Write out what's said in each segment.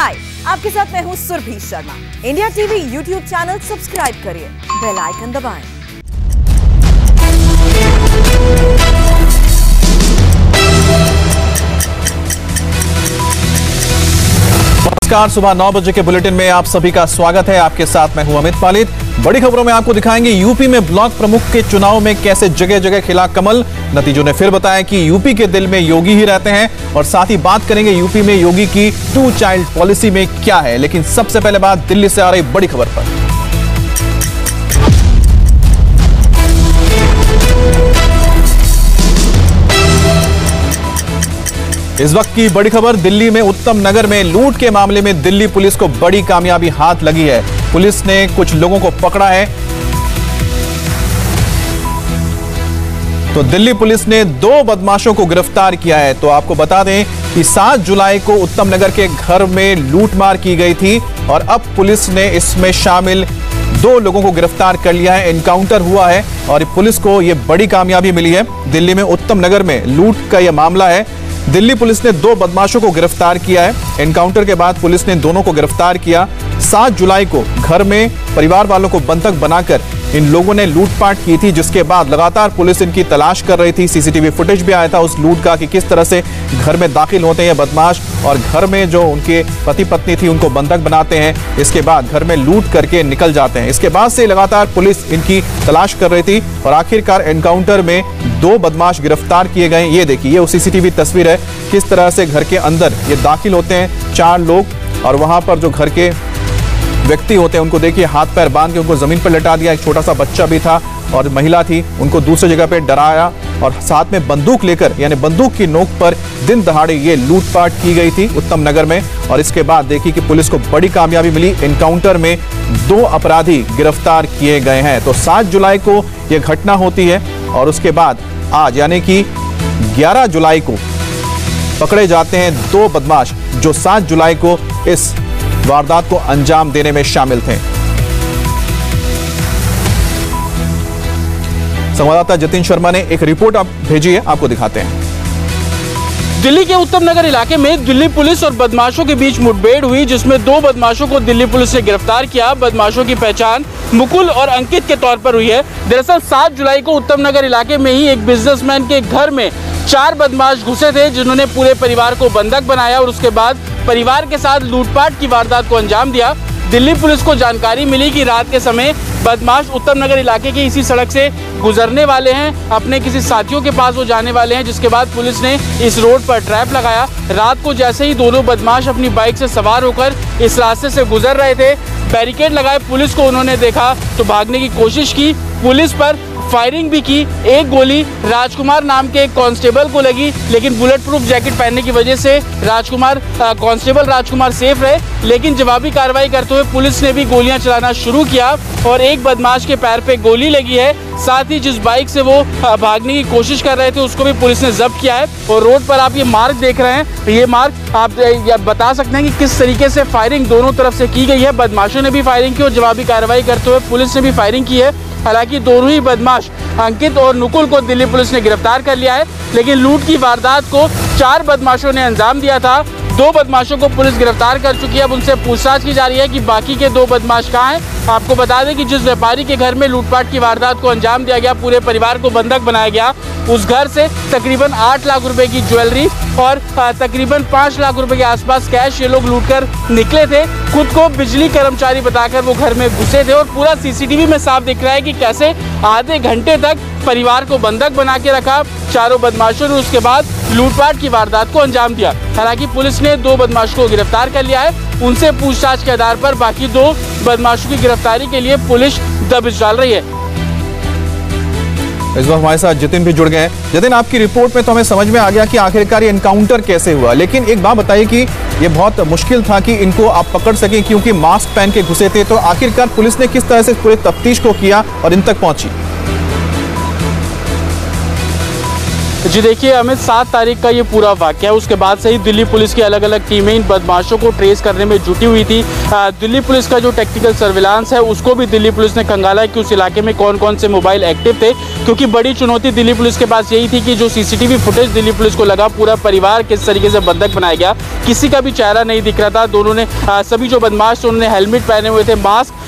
हाय, आपके साथ मैं हूं Surbhi Sharma. India TV YouTube channel subscribe करिए, बेल आइकन दबाएं। नमस्कार, सुबह 9 बजे के बुलेटिन में आप सभी का स्वागत है। आपके साथ मैं हूं अमित पालित। बड़ी खबरों में आपको दिखाएंगे यूपी में ब्लॉक प्रमुख के चुनाव में कैसे जगह जगह खिला कमल। नतीजों ने फिर बताया कि यूपी के दिल में योगी ही रहते हैं और साथ ही बात करेंगे यूपी में योगी की 2 चाइल्ड पॉलिसी में क्या है। लेकिन सबसे पहले बात दिल्ली से आ रही बड़ी खबर पर। इस वक्त की बड़ी खबर, दिल्ली में उत्तम नगर में लूट के मामले में दिल्ली पुलिस को बड़ी कामयाबी हाथ लगी है। पुलिस ने कुछ लोगों को पकड़ा है। तो दिल्ली पुलिस ने 2 बदमाशों को गिरफ्तार किया है। तो आपको बता दें कि 7 जुलाई को उत्तम नगर के घर में लूटमार की गई थी और अब पुलिस ने इसमें शामिल 2 लोगों को गिरफ्तार कर लिया है। एनकाउंटर हुआ है और पुलिस को यह बड़ी कामयाबी मिली है। दिल्ली में उत्तम नगर में लूट का यह मामला है। दिल्ली पुलिस ने 2 बदमाशों को गिरफ्तार किया है। एनकाउंटर के बाद पुलिस ने दोनों को गिरफ्तार किया। 7 जुलाई को घर में परिवार वालों को बंधक बनाकर इन लोगों ने लूटपाट की थी, जिसके बाद लगातार पुलिस इनकी तलाश कर रही थी। सीसीटीवी फुटेज भी आया था उस लूट का कि किस तरह से घर में दाखिल होते हैं बदमाश और घर में जो उनके पति पत्नी थी उनको बंधक बनाते हैं। इसके बाद घर में लूट करके निकल जाते हैं। इसके बाद से लगातार पुलिस इनकी तलाश कर रही थी और आखिरकार एनकाउंटर में 2 बदमाश गिरफ्तार किए गए। ये देखिए, ये सीसीटीवी तस्वीर है किस तरह से घर के अंदर ये दाखिल होते हैं 4 लोग और वहां पर जो घर के व्यक्ति होते हैं उनको देखिए हाथ पैर बांध के उनको जमीन पर लेटा दिया। एक छोटा सा बच्चा भी था और महिला थी, उनको दूसरी जगह पे डराया और साथ में बंदूक लेकर यानी बंदूक की नोक पर दिन दहाड़े ये लूटपाट की गई थी उत्तम नगर में। और इसके बाद देखिए कि पुलिस को बड़ी कामयाबी मिली। एनकाउंटर में 2 अपराधी गिरफ्तार किए गए हैं। तो 7 जुलाई को यह घटना होती है और उसके बाद आज यानी कि 11 जुलाई को पकड़े जाते हैं 2 बदमाश जो 7 जुलाई को इस वारदात को अंजाम देने में शामिल थे। संवाददाता जतिन शर्मा ने एक रिपोर्ट आप भेजी है, आपको दिखाते हैं। दिल्ली के उत्तम नगर इलाके में दिल्ली पुलिस और बदमाशों के बीच मुठभेड़ हुई, जिसमें 2 बदमाशों को दिल्ली पुलिस ने गिरफ्तार किया। बदमाशों की पहचान मुकुल और अंकित के तौर पर हुई है। दरअसल 7 जुलाई को उत्तम नगर इलाके में ही एक बिजनेसमैन के घर में 4 बदमाश घुसे थे, जिन्होंने पूरे परिवार को बंधक बनाया और उसके बाद परिवार के साथ लूटपाट की वारदात को अंजाम दिया। दिल्ली पुलिस को जानकारी मिली कि रात के समय बदमाश उत्तम नगर इलाके के इसी सड़क से गुजरने वाले हैं, अपने किसी साथियों के पास वो जाने वाले हैं, जिसके बाद पुलिस ने इस रोड पर ट्रैप लगाया। रात को जैसे ही दोनों बदमाश अपनी बाइक से सवार होकर इस रास्ते से गुजर रहे थे, बैरिकेड लगाए पुलिस को उन्होंने देखा तो भागने की कोशिश की। पुलिस पर फायरिंग भी की। एक गोली राजकुमार नाम के एक कांस्टेबल को लगी, लेकिन बुलेट प्रूफ जैकेट पहनने की वजह से कांस्टेबल राजकुमार सेफ रहे। लेकिन जवाबी कार्रवाई करते हुए पुलिस ने भी गोलियां चलाना शुरू किया और एक बदमाश के पैर पे गोली लगी है। साथ ही जिस बाइक से वो भागने की कोशिश कर रहे थे उसको भी पुलिस ने जब्त किया है। और रोड पर आप ये मार्क देख रहे हैं, ये मार्क आप बता सकते हैं कि किस तरीके से फायरिंग दोनों तरफ से की गई है। बदमाशों ने भी फायरिंग की और जवाबी कार्रवाई करते हुए पुलिस ने भी फायरिंग की है। हालांकि दोनों ही बदमाश अंकित और नुकुल को दिल्ली पुलिस ने गिरफ्तार कर लिया है, लेकिन लूट की वारदात को 4 बदमाशों ने अंजाम दिया था। 2 बदमाशों को पुलिस गिरफ्तार कर चुकी है। अब उनसे पूछताछ की जा रही है कि बाकी के 2 बदमाश कहाँ हैं। आपको बता दें कि जिस व्यापारी के घर में लूटपाट की वारदात को अंजाम दिया गया, पूरे परिवार को बंधक बनाया गया, उस घर से तकरीबन 8 लाख रुपए की ज्वेलरी और तकरीबन 5 लाख रुपए के आसपास कैश ये लोग लूटकर निकले थे। खुद को बिजली कर्मचारी बताकर वो घर में घुसे थे और पूरा सीसीटीवी में साफ दिख रहा है कि कैसे आधे घंटे तक परिवार को बंधक बना के रखा चारों बदमाशों ने। उसके बाद लूटपाट की वारदात को अंजाम दिया। हालांकि पुलिस ने 2 बदमाशों को गिरफ्तार कर लिया है। उनसे पूछताछ के आधार पर बाकी 2 बदमाशों की गिरफ्तारी के लिए पुलिस दबिश डाल रही है। इस वक्त हमारे साथ जतिन भी जुड़ गए हैं। जतिन, आपकी रिपोर्ट में तो हमें समझ में आ गया कि आखिरकार ये एनकाउंटर कैसे हुआ, लेकिन एक बात बताइए कि ये बहुत मुश्किल था कि इनको आप पकड़ सकें क्योंकि मास्क पहन के घुसे थे। तो आखिरकार पुलिस ने किस तरह से पूरे तफ्तीश को किया और इन तक पहुंची? जी देखिए अमित, 7 तारीख का ये पूरा वाकया है। उसके बाद से ही दिल्ली पुलिस की अलग अलग टीमें इन बदमाशों को ट्रेस करने में जुटी हुई थी। दिल्ली पुलिस का जो टेक्निकल सर्विलांस है उसको भी दिल्ली पुलिस ने खंगाला कि उस इलाके में कौन कौन से मोबाइल एक्टिव थे, क्योंकि बड़ी चुनौती दिल्ली पुलिस के पास यही थी कि जो सीसीटीवी फुटेज दिल्ली पुलिस को लगा, पूरा परिवार किस तरीके से बंधक बनाया गया, किसी का भी चेहरा नहीं दिख रहा था। दोनों ने सभी जो बदमाश थे उन्होंने हेलमेट पहने हुए थे, मास्क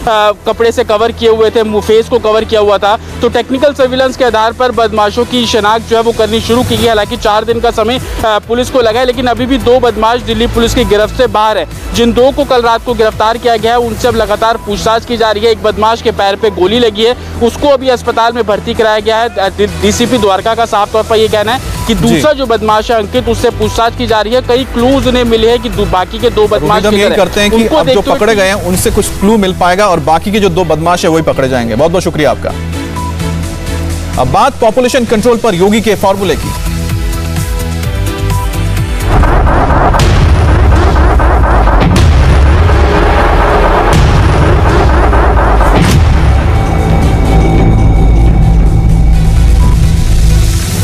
कपड़े से कवर किए हुए थे, मुंह फेस को कवर किया हुआ था। तो टेक्निकल सर्विलांस के आधार पर बदमाशों की शनाख्त जो है वो करनी शुरू की गई। हालांकि 4 दिन का समय पुलिस को लगा है, लेकिन अभी भी 2 बदमाश दिल्ली पुलिस की गिरफ्त से बाहर है। जिन 2 को कल रात को गिरफ्तार किया गया है उनसे अब लगातार पूछताछ की जा रही है। एक बदमाश के पैर पे गोली लगी है, उसको अभी अस्पताल में भर्ती कराया गया है। डीसीपी द्वारका का साफ तौर पर यह कहना है कि दूसरा जो बदमाश है अंकित, उससे पूछताछ की जा रही है। कई क्लूज उन्हें मिले हैं कि बाकी के 2 बदमाश करते हैं कि अब जो पकड़े गए हैं उनसे कुछ क्लू मिल पाएगा और बाकी के जो 2 बदमाश है वही पकड़े जाएंगे। बहुत बहुत शुक्रिया आपका। अब बात पॉपुलेशन कंट्रोल पर योगी के फॉर्मूले की।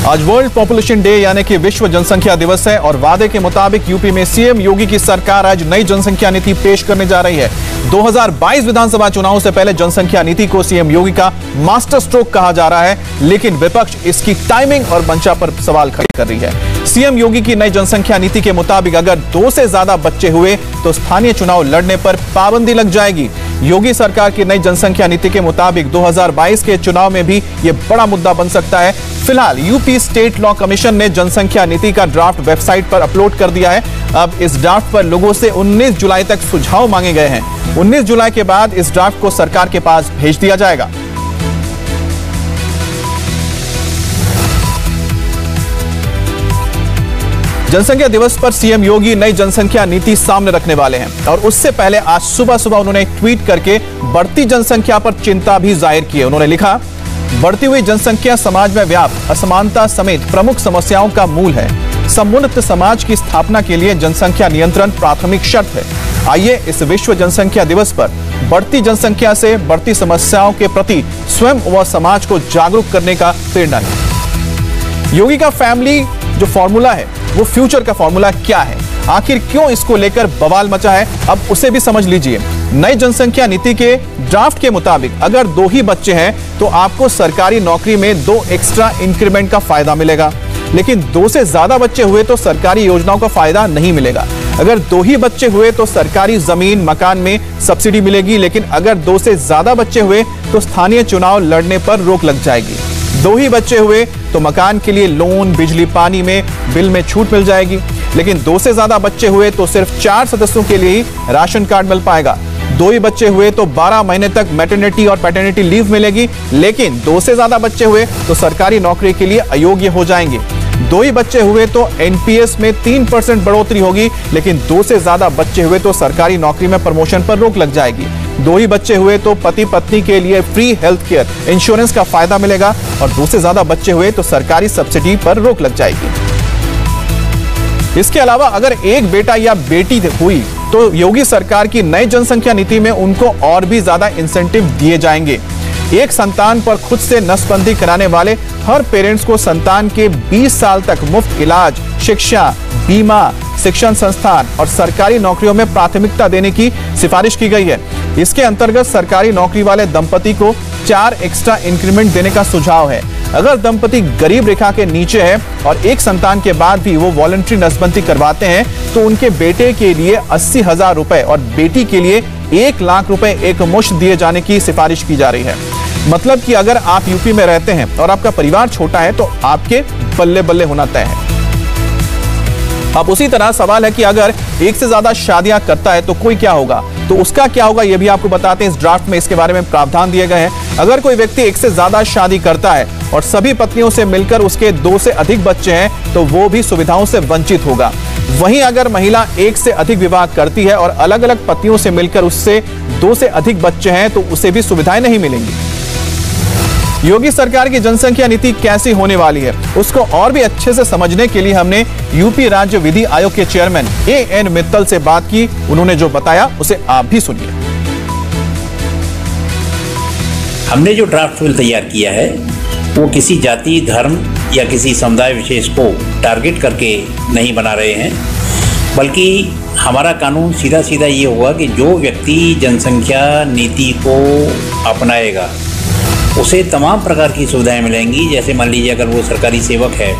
आज वर्ल्ड पॉपुलेशन डे यानी कि विश्व जनसंख्या दिवस है और वादे के मुताबिक यूपी में सीएम योगी की सरकार आज नई जनसंख्या नीति पेश करने जा रही है। 2022 विधानसभा चुनाव से पहले जनसंख्या नीति को सीएम योगी का मास्टर स्ट्रोक कहा जा रहा है, लेकिन विपक्ष इसकी टाइमिंग और मंशा पर सवाल खड़े कर रही है। सीएम योगी की नई जनसंख्या नीति के मुताबिक अगर 2 से ज्यादा बच्चे हुए तो स्थानीय चुनाव लड़ने पर पाबंदी लग जाएगी। योगी सरकार की नई जनसंख्या नीति के मुताबिक 2022 के चुनाव में भी यह बड़ा मुद्दा बन सकता है। फिलहाल यूपी स्टेट लॉ कमीशन ने जनसंख्या नीति का ड्राफ्ट वेबसाइट पर अपलोड कर दिया है। अब इस ड्राफ्ट पर लोगों से 19 जुलाई तक सुझाव मांगे गए हैं। 19 जुलाई के बाद इस ड्राफ्ट को सरकार के पास भेज दिया जाएगा। जनसंख्या दिवस पर सीएम योगी नई जनसंख्या नीति सामने रखने वाले हैं और उससे पहले आज सुबह उन्होंने एक ट्वीट करके बढ़ती जनसंख्या पर चिंता भी जाहिर की है। उन्होंने लिखा, बढ़ती हुई जनसंख्या समाज में व्याप्त असमानता समेत प्रमुख समस्याओं का मूल है। समुन्नत समाज की स्थापना के लिए जनसंख्या नियंत्रण प्राथमिक शर्त है। आइए इस विश्व जनसंख्या दिवस पर बढ़ती जनसंख्या से बढ़ती समस्याओं के प्रति स्वयं व समाज को जागरूक करने का प्रेरणा लें। योगी का फैमिली जो फॉर्मूला है वो फ्यूचर का फॉर्मूला क्या है, आखिर क्यों इसको लेकर बवाल मचा है, अब उसे भी समझ लीजिए। नई जनसंख्या नीति के ड्राफ्ट के मुताबिक अगर 2 ही बच्चे हैं तो आपको सरकारी नौकरी में 2 एक्स्ट्रा इंक्रीमेंट का फायदा मिलेगा, लेकिन 2 से ज्यादा बच्चे हुए तो सरकारी योजनाओं का फायदा नहीं मिलेगा। अगर 2 ही बच्चे हुए तो सरकारी जमीन मकान में सब्सिडी मिलेगी, लेकिन अगर 2 से ज्यादा बच्चे हुए तो स्थानीय चुनाव लड़ने पर रोक लग जाएगी। 2 ही बच्चे हुए तो मकान के लिए लोन, बिजली पानी में बिल में छूट मिल जाएगी, लेकिन 2 से ज्यादा बच्चे हुए तो सिर्फ 4 सदस्यों के लिए ही राशन कार्ड मिल पाएगा। 2 ही बच्चे हुए तो 12 महीने तक मैटरनिटी और पैटर्निटी लीव मिलेगी, लेकिन 2 से ज्यादा बच्चे हुए तो सरकारी नौकरी के लिए अयोग्य हो जाएंगे। 2 ही बच्चे हुए तो एनपीएस में 3% बढ़ोतरी होगी, लेकिन 2 से ज्यादा बच्चे हुए तो सरकारी नौकरी में प्रमोशन पर रोक लग जाएगी। 2 ही बच्चे हुए तो पति पत्नी के लिए फ्री हेल्थ केयर इंश्योरेंस का फायदा मिलेगा और 2 से ज्यादा बच्चे हुए तो सरकारी सब्सिडी पर रोक लग जाएगी। इसके अलावा अगर एक बेटा या बेटी हुई तो योगी सरकार की नई जनसंख्या नीति में उनको और भी ज्यादा इंसेंटिव दिए जाएंगे। एक संतान पर खुद से नसबंदी कराने वाले हर पेरेंट्स को संतान के 20 साल तक मुफ्त इलाज, शिक्षा, बीमा, शिक्षण संस्थान और सरकारी नौकरियों में प्राथमिकता देने की सिफारिश की गई है। इसके अंतर्गत सरकारी नौकरी वाले दंपति को 4 एक्स्ट्रा इंक्रीमेंट देने का सुझाव है। अगर दंपति गरीब रेखा के नीचे है और एक संतान के बाद भी वो वॉलंटरी नसबंदी करवाते हैं तो उनके बेटे के लिए 80,000 रुपए और बेटी के लिए 1 लाख रुपए एक मुश्त दिए जाने की सिफारिश की जा रही है। मतलब कि अगर आप यूपी में रहते हैं और आपका परिवार छोटा है तो आपके बल्ले बल्ले होना तय है। अब उसी तरह सवाल है कि अगर एक से ज्यादा शादियां करता है तो कोई क्या होगा, तो उसका क्या होगा ये भी आपको बताते हैं। इस ड्राफ्ट में इसके बारे में प्रावधान दिए गए हैं। अगर कोई व्यक्ति एक से ज्यादा शादी करता है और सभी पत्नियों से मिलकर उसके 2 से अधिक बच्चे हैं तो वो भी सुविधाओं से वंचित होगा। वहीं अगर महिला 1 से अधिक विवाह करती है और अलग अलग पतियों से मिलकर उससे 2 से अधिक बच्चे हैं तो उसे भी सुविधाएं नहीं मिलेंगी। योगी सरकार की जनसंख्या नीति कैसी होने वाली है उसको और भी अच्छे से समझने के लिए हमने यूपी राज्य विधि आयोग के चेयरमैन एएन मित्तल से बात की। उन्होंने जो बताया उसे आप भी सुनिए। हमने जो ड्राफ्ट बिल तैयार किया है वो किसी जाति, धर्म या किसी समुदाय विशेष को टारगेट करके नहीं बना रहे हैं, बल्कि हमारा कानून सीधा सीधा ये होगा कि जो व्यक्ति जनसंख्या नीति को अपनाएगा उसे तमाम प्रकार की सुविधाएं मिलेंगी। जैसे मान लीजिए अगर वो सरकारी सेवक है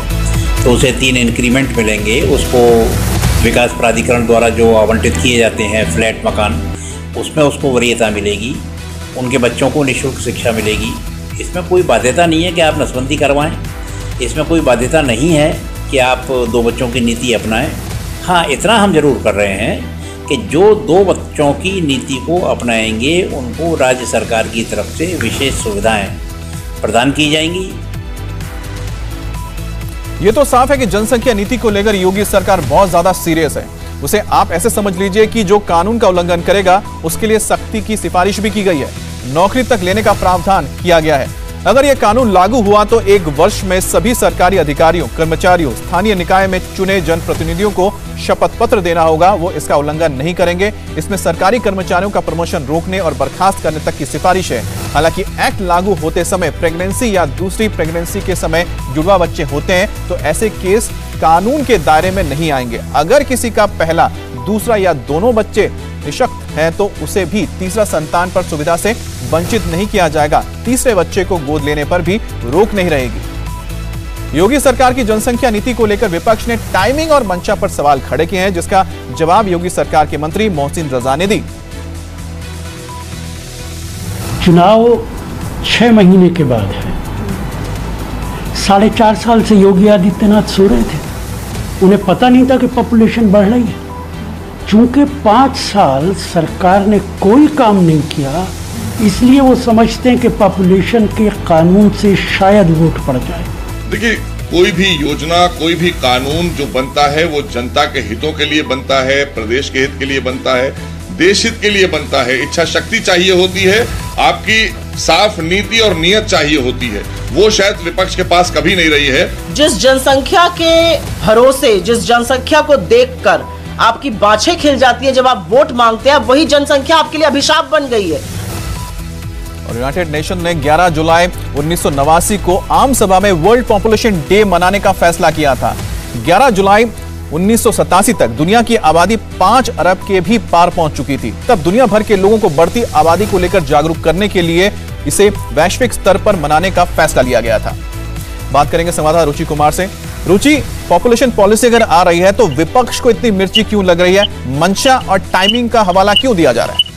तो उसे 3 इंक्रीमेंट मिलेंगे, उसको विकास प्राधिकरण द्वारा जो आवंटित किए जाते हैं फ्लैट मकान, उसमें उसको वरीयता मिलेगी, उनके बच्चों को निःशुल्क शिक्षा मिलेगी। इसमें कोई बाध्यता नहीं है कि आप नसबंदी करवाएं, इसमें कोई बाध्यता नहीं है कि आप 2 बच्चों की नीति अपनाएं। हाँ, इतना हम जरूर कर रहे हैं कि जो 2 बच्चों की नीति को अपनाएंगे उनको राज्य सरकार की तरफ से विशेष सुविधाएं प्रदान की जाएंगी। ये तो साफ है कि जनसंख्या नीति को लेकर योगी सरकार बहुत ज्यादा सीरियस है। उसे आप ऐसे समझ लीजिए कि जो कानून का उल्लंघन करेगा उसके लिए सख्ती की सिफारिश भी की गई है, नौकरी तक लेने का प्रावधान किया गया है। अगर यह कानून लागू हुआ तो 1 वर्ष में सभी सरकारी अधिकारियों, कर्मचारियों, स्थानीय निकाय में चुने जनप्रतिनिधियों को शपथ पत्र देना होगा। वो इसका उल्लंघन नहीं करेंगे। इसमें सरकारी कर्मचारियों का प्रमोशन रोकने और बर्खास्त करने तक की सिफारिश है। हालांकि एक्ट लागू होते समय प्रेगनेंसी या दूसरी प्रेगनेंसी के समय जुड़वा बच्चे होते हैं तो ऐसे केस कानून के दायरे में नहीं आएंगे। अगर किसी का पहला, दूसरा या दोनों बच्चे निःशक्त हैं तो उसे भी तीसरा संतान पर सुविधा से वंचित नहीं किया जाएगा। तीसरे बच्चे को गोद लेने पर भी रोक नहीं रहेगी। योगी सरकार की जनसंख्या नीति को लेकर विपक्ष ने टाइमिंग और मंशा पर सवाल खड़े किए हैं, जिसका जवाब योगी सरकार के मंत्री मोहसिन रजा ने दी। चुनाव 6 महीने के बाद है। 4.5 साल से योगी आदित्यनाथ सो रहे थे, उन्हें पता नहीं था कि पॉपुलेशन बढ़ रही है। चूंकि 5 साल सरकार ने कोई काम नहीं किया, इसलिए वो समझते हैं कि पॉपुलेशन के कानून से शायद वोट पड़ जाए। देखिए, कोई भी योजना, कोई भी कानून जो बनता है वो जनता के हितों के लिए बनता है, प्रदेश के हित के लिए बनता है, देश हित के लिए बनता है। इच्छा शक्ति चाहिए होती है, आपकी साफ नीति और नियत चाहिए होती है। वो शायद विपक्ष के पास कभी नहीं रही है। जिस जनसंख्या के भरोसे, जिस जनसंख्या को देखकर आपकी बाछें खिल जाती है जब आप वोट मांगते हैं, वही जनसंख्या आपके लिए अभिशाप बन गई है। और यूनाइटेड नेशन ने 11 जुलाई 1989 को आम सभा में वर्ल्ड पॉपुलेशन डे मनाने का फैसला किया था। 11 जुलाई 1987 तक दुनिया की आबादी 5 अरब के भी पार पहुंच चुकी थी। तब दुनिया भर के लोगों को बढ़ती आबादी को लेकर जागरूक करने के लिए इसे वैश्विक स्तर पर मनाने का फैसला लिया गया था। बात करेंगे संवाददाता रुचि कुमार से। रुचि, पॉपुलेशन पॉलिसी अगर आ रही है तो विपक्ष को इतनी मिर्ची क्यों लग रही है? मंशा और टाइमिंग का हवाला क्यों दिया जा रहा है?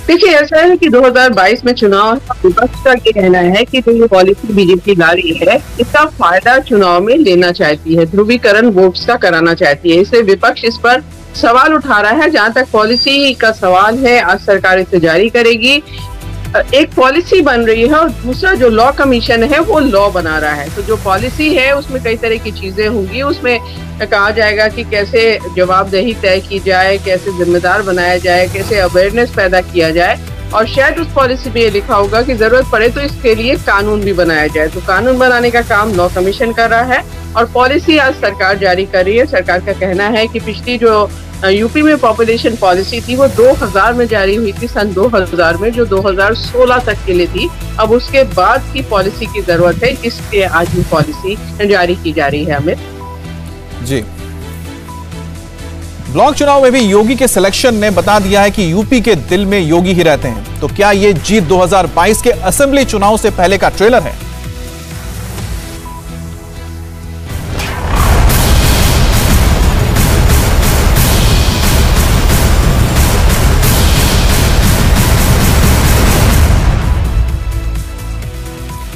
देखिए, ऐसा है कि 2022 में चुनाव, विपक्ष का ये कहना है कि जो ये पॉलिसी बीजेपी ला रही है इसका फायदा चुनाव में लेना चाहती है, ध्रुवीकरण वोट्स का कराना चाहती है। इसलिए विपक्ष इस पर सवाल उठा रहा है। जहां तक पॉलिसी का सवाल है, आज सरकार इसे जारी करेगी। एक पॉलिसी बन रही है और दूसरा जो लॉ कमीशन है वो लॉ बना रहा है। तो जो पॉलिसी है उसमें कई तरह की चीजें होंगी। उसमें कहा जाएगा कि कैसे जवाबदेही तय की जाए, कैसे जिम्मेदार बनाया जाए, कैसे अवेयरनेस पैदा किया जाए, और शायद उस पॉलिसी में ये लिखा होगा कि जरूरत पड़े तो इसके लिए कानून भी बनाया जाए। तो कानून बनाने का काम लॉ कमीशन कर रहा है और पॉलिसी आज सरकार जारी कर रही है। सरकार का कहना है कि पिछली जो यूपी में पॉपुलेशन पॉलिसी थी वो 2000 में जारी हुई थी, सन 2000 में, जो 2016 तक के लिए थी। अब उसके बाद की पॉलिसी की जरूरत है, इसलिए आज ये पॉलिसी जारी की जा रही है। हमें जी, ब्लॉक चुनाव में भी योगी के सिलेक्शन ने बता दिया है कि यूपी के दिल में योगी ही रहते हैं। तो क्या ये जीत 2022 के असेंबली चुनाव से पहले का ट्रेलर है?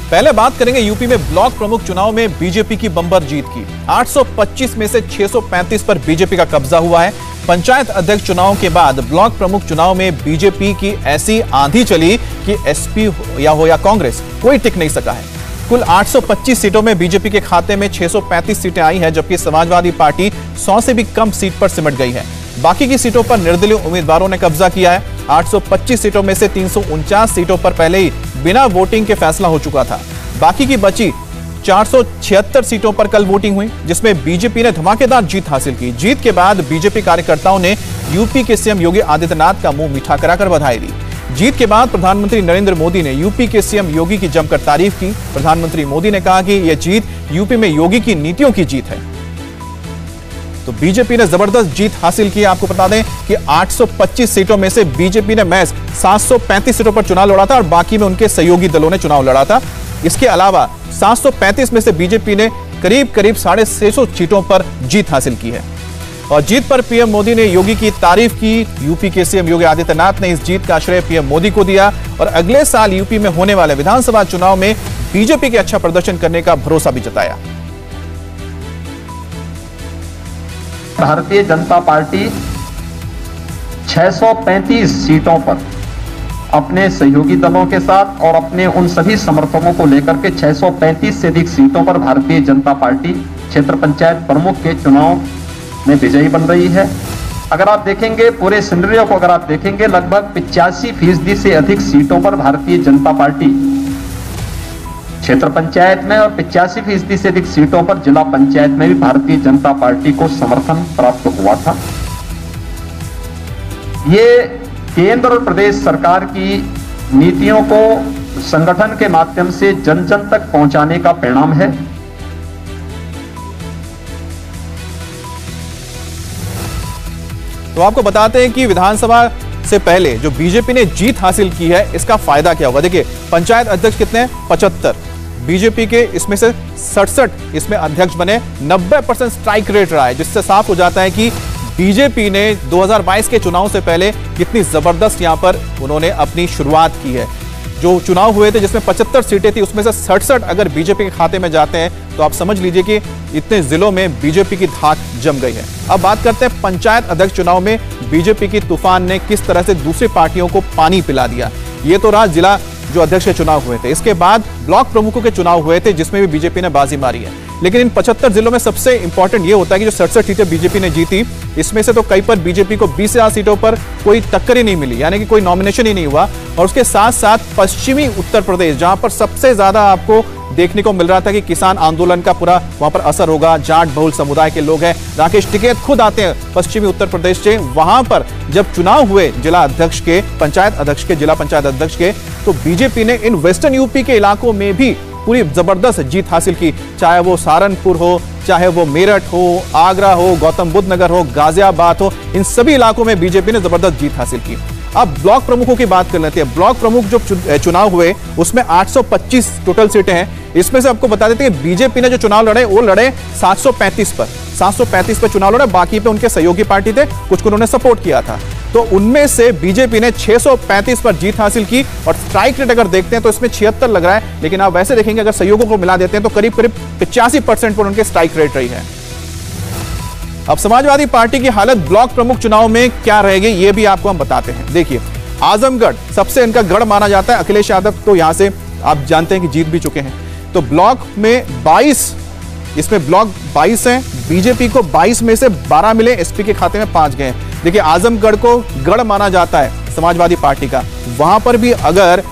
पहले बात करेंगे यूपी में ब्लॉक प्रमुख चुनाव में बीजेपी की बम्पर जीत की। 825 में से 635 पर बीजेपी का कब्जा हुआ है। पंचायत अध्यक्ष चुनाव के बाद ब्लॉक प्रमुख चुनाव में बीजेपी की ऐसी आंधी चली कि एसपी या कांग्रेस कोई टिक नहीं सका है। कुल 825 सीटों में बीजेपी के खाते में 635 सीटें आई हैं, जबकि समाजवादी पार्टी 100 से भी कम सीट पर सिमट गई है। बाकी की सीटों पर निर्दलीय उम्मीदवारों ने कब्जा किया है। 825 सीटों में से 349 सीटों पर पहले ही बिना वोटिंग के फैसला हो चुका था। बाकी की बची 476 सीटों पर कल वोटिंग हुई, जिसमें बीजेपी ने धमाकेदार जीत हासिल की। जीत के बाद बीजेपी कार्यकर्ताओं ने यूपी के सीएम योगी आदित्यनाथ का मुंह मीठा कराकर बधाई दी। जीत के बाद प्रधानमंत्री नरेंद्र मोदी ने यूपी के सीएम योगी की जमकर तारीफ की। प्रधानमंत्री मोदी ने कहा कि यह जीत यूपी में योगी की नीतियों की जीत है। तो बीजेपी ने जबरदस्त जीत हासिल की। आपको बता दें कि 825 सीटों में से बीजेपी ने महज 735 सीटों पर चुनाव लड़ा था और बाकी में उनके सहयोगी दलों ने चुनाव लड़ा था। इसके अलावा 735 में से बीजेपी ने करीब 650 सीटों पर जीत हासिल की है। और जीत पर पीएम मोदी ने योगी की तारीफ की। यूपी के सीएम योगी आदित्यनाथ ने इस जीत का श्रेय पीएम मोदी को दिया और अगले साल यूपी में होने वाले विधानसभा चुनाव में बीजेपी के अच्छा प्रदर्शन करने का भरोसा भी जताया। भारतीय जनता पार्टी 635 सीटों पर अपने सहयोगी दलों के साथ और अपने उन सभी समर्थकों को लेकर के 635 से अधिक सीटों पर भारतीय जनता पार्टी क्षेत्र पंचायत प्रमुख के चुनाव में विजयी बन रही है। अगर आप देखेंगे पूरे सिनेरियो को, अगर आप देखेंगे लगभग 85% से अधिक सीटों पर भारतीय जनता पार्टी क्षेत्र पंचायत में और 85% से अधिक सीटों पर जिला पंचायत में भी भारतीय जनता पार्टी को समर्थन प्राप्त हुआ था। ये केंद्र और प्रदेश सरकार की नीतियों को संगठन के माध्यम से जन जन तक पहुंचाने का परिणाम है। तो आपको बताते हैं कि विधानसभा से पहले जो बीजेपी ने जीत हासिल की है, इसका फायदा क्या होगा। देखिए, पंचायत अध्यक्ष कितने हैं? 75 बीजेपी के, इसमें से 67 इसमें अध्यक्ष बने। 90% स्ट्राइक रेट रहा है, जिससे साफ हो जाता है कि बीजेपी ने 2022 के चुनाव से पहले कितनी जबरदस्त यहां पर उन्होंने अपनी शुरुआत की है। जो चुनाव हुए थे जिसमें 75 सीटें थी, उसमें से 67 अगर बीजेपी के खाते में जाते हैं तो आप समझ लीजिए कि इतने जिलों में बीजेपी की धाक जम गई है। अब बात करते हैं पंचायत अध्यक्ष चुनाव में बीजेपी की तूफान ने किस तरह से दूसरी पार्टियों को पानी पिला दिया। ये तो रहा जिला जो अध्यक्ष के चुनाव हुए थे। इसके बाद ब्लॉक प्रमुखों के चुनाव हुए थे जिसमें भी बीजेपी ने बाजी मारी है। लेकिन इन 75 जिलों में सबसे इंपॉर्टेंट ये होता है कि जो 67 सीटें बीजेपी ने जीती, इसमें से तो कई पर बीजेपी को 20,000 सीटों पर कोई टक्कर ही नहीं मिली, यानी कि कोई नॉमिनेशन ही नहीं हुआ। और उसके साथ साथ पश्चिमी उत्तर प्रदेश, जहां पर सबसे ज्यादा आपको देखने को मिल रहा था कि किसान आंदोलन का पूरा वहां पर असर होगा, जाट बहुल समुदाय के लोग हैं। राकेश टिकैत खुद आते हैं पश्चिमी उत्तर प्रदेश से। वहां पर जब चुनाव हुए जिला अध्यक्ष के, पंचायत अध्यक्ष के, जिला पंचायत अध्यक्ष के, तो बीजेपी ने इन वेस्टर्न यूपी के इलाकों में भी पूरी जबरदस्त जीत हासिल की। चाहे वो सहारनपुर हो, चाहे वो मेरठ हो, आगरा हो, गौतम बुद्ध नगर हो, गाजियाबाद हो, इन सभी इलाकों में बीजेपी ने जबरदस्त जीत हासिल की। अब ब्लॉक प्रमुखों की बात कर लेते हैं। ब्लॉक प्रमुख जो चुनाव हुए उसमें 825 टोटल सीटें हैं। इसमें से आपको बता देते हैं कि बीजेपी ने जो चुनाव लड़े वो लड़े 735 पर चुनाव लड़े। बाकी पे उनके सहयोगी पार्टी थे, कुछ को उन्होंने सपोर्ट किया था। तो उनमें से बीजेपी ने 635 पर जीत हासिल की। और स्ट्राइक रेट अगर देखते हैं तो इसमें 76 लग रहा है, लेकिन आप वैसे देखेंगे अगर सहयोगों को मिला देते हैं तो करीब 85% पर उनके स्ट्राइक रेट रही है। अब समाजवादी पार्टी की हालत ब्लॉक प्रमुख चुनाव में क्या रहेगी, ये भी आपको हम बताते हैं। देखिए, आजमगढ़ सबसे इनका गढ़ माना जाता है। अखिलेश यादव तो यहां से आप जानते हैं कि जीत भी चुके हैं। तो ब्लॉक में 22, इसमें ब्लॉक 22 हैं। बीजेपी को 22 में से 12 मिले, एसपी के खाते में 5 गए। देखिए, आजमगढ़ को गढ़ माना जाता है समाजवादी पार्टी का। वहां पर भी अगर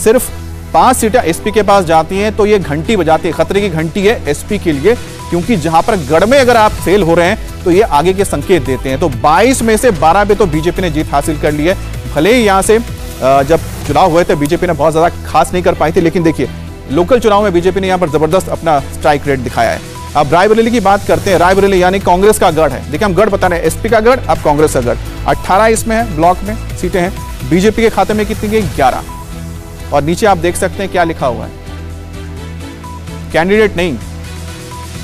सिर्फ 5 सीटें एसपी के पास जाती हैं तो ये घंटी बजाती है, खतरे की घंटी है एसपी के लिए, क्योंकि जहां पर गढ़ में अगर आप फेल हो रहे हैं तो ये आगे के संकेत देते हैं। तो 22 में से 12 पे तो बीजेपी ने जीत हासिल कर ली है। भले ही यहां से जब चुनाव हुए थे बीजेपी ने बहुत ज्यादा खास नहीं कर पाई थी, लेकिन देखिए लोकल चुनाव में बीजेपी ने यहां पर जबरदस्त अपना स्ट्राइक रेट दिखाया है। अब रायबरेली की बात करते हैं। रायबरेली यानी कांग्रेस का गढ़ है। देखिए, हम गढ़ बता रहे हैं, एसपी का गढ़, अब कांग्रेस का गढ़। 18 इसमें है, ब्लॉक में सीटें हैं। बीजेपी के खाते में कितनी गई? 11। और नीचे आप देख सकते हैं क्या लिखा हुआ है, कैंडिडेट नहीं।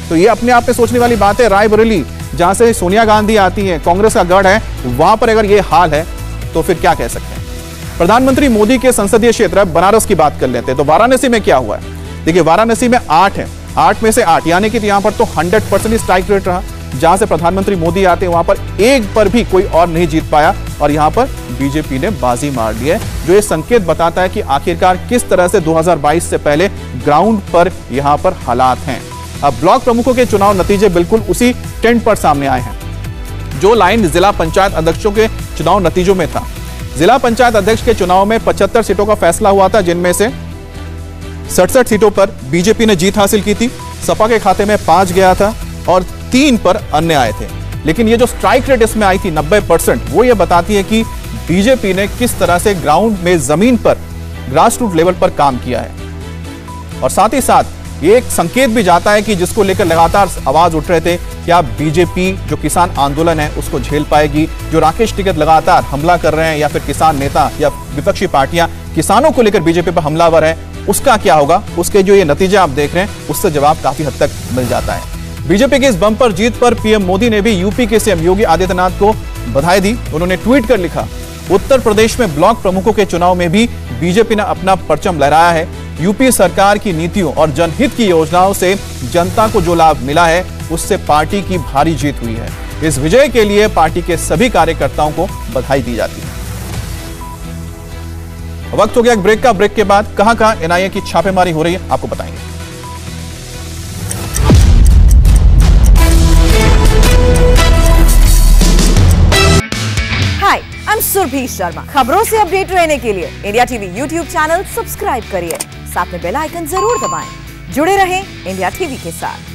तो ये अपने आप में सोचने वाली बात है। रायबरेली जहां से सोनिया गांधी आती हैं, कांग्रेस का गढ़ है, वहां पर अगर ये हाल है तो फिर क्या कह सकते हैं। प्रधानमंत्री मोदी के संसदीय क्षेत्र बनारस की बात कर लेते हैं। तो वाराणसी में क्या हुआ है? देखिए, वाराणसी में 8 है, 8 में से 8, यानी कि यहां पर तो 100% स्ट्राइक रेट रहा। जहां से प्रधानमंत्री मोदी आते हैं वहां पर एक पर भी कोई और नहीं जीत पाया, और यहां पर बीजेपी ने बाजी मार ली है, जो ये संकेत बताता है कि आखिरकार किस तरह से 2022 से पहले ग्राउंड पर यहां पर हालात हैं। अब ब्लॉक प्रमुखों के चुनाव नतीजे बिल्कुल उसी ट्रेंड पर सामने आए हैं जो लाइन जिला पंचायत अध्यक्षों के चुनाव नतीजों में था। जिला पंचायत अध्यक्ष के चुनाव में 75 सीटों का फैसला हुआ था, जिनमें से 67 सीटों पर बीजेपी ने जीत हासिल की थी। सपा के खाते में 5 गया था और 3 पर अन्य आए थे। लेकिन ये जो स्ट्राइक रेट इसमें आई थी 90%, वो ये बताती है कि बीजेपी ने किस तरह से ग्राउंड में, जमीन पर, ग्रास रूट लेवल पर काम किया है। और साथ ही साथ ये एक संकेत भी जाता है कि जिसको लेकर लगातार आवाज उठ रहे थे, क्या बीजेपी जो किसान आंदोलन है उसको झेल पाएगी? जो राकेश टिकैत लगातार हमला कर रहे हैं, या फिर किसान नेता या विपक्षी पार्टियां किसानों को लेकर बीजेपी पर हमलावर है, उसका क्या होगा? उसके जो ये नतीजे आप देख रहे हैं उससे जवाब काफी हद तक मिल जाता है। बीजेपी की इस बम्पर जीत पर पीएम मोदी ने भी यूपी के सीएम योगी आदित्यनाथ को बधाई दी। उन्होंने ट्वीट कर लिखा, उत्तर प्रदेश में ब्लॉक प्रमुखों के चुनाव में भी बीजेपी ने अपना परचम लहराया है। यूपी सरकार की नीतियों और जनहित की योजनाओं से जनता को जो लाभ मिला है उससे पार्टी की भारी जीत हुई है। इस विजय के लिए पार्टी के सभी कार्यकर्ताओं को बधाई दी जाती है। वक्त हो गया एक ब्रेक का। ब्रेक के बाद कहां एनआईए की छापेमारी हो रही है आपको बताएंगे। हाय, आई एम सुरभि शर्मा। खबरों से अपडेट रहने के लिए India TV YouTube channel subscribe करिए, साथ में बेल आइकन जरूर दबाएं। जुड़े रहें इंडिया टीवी के साथ।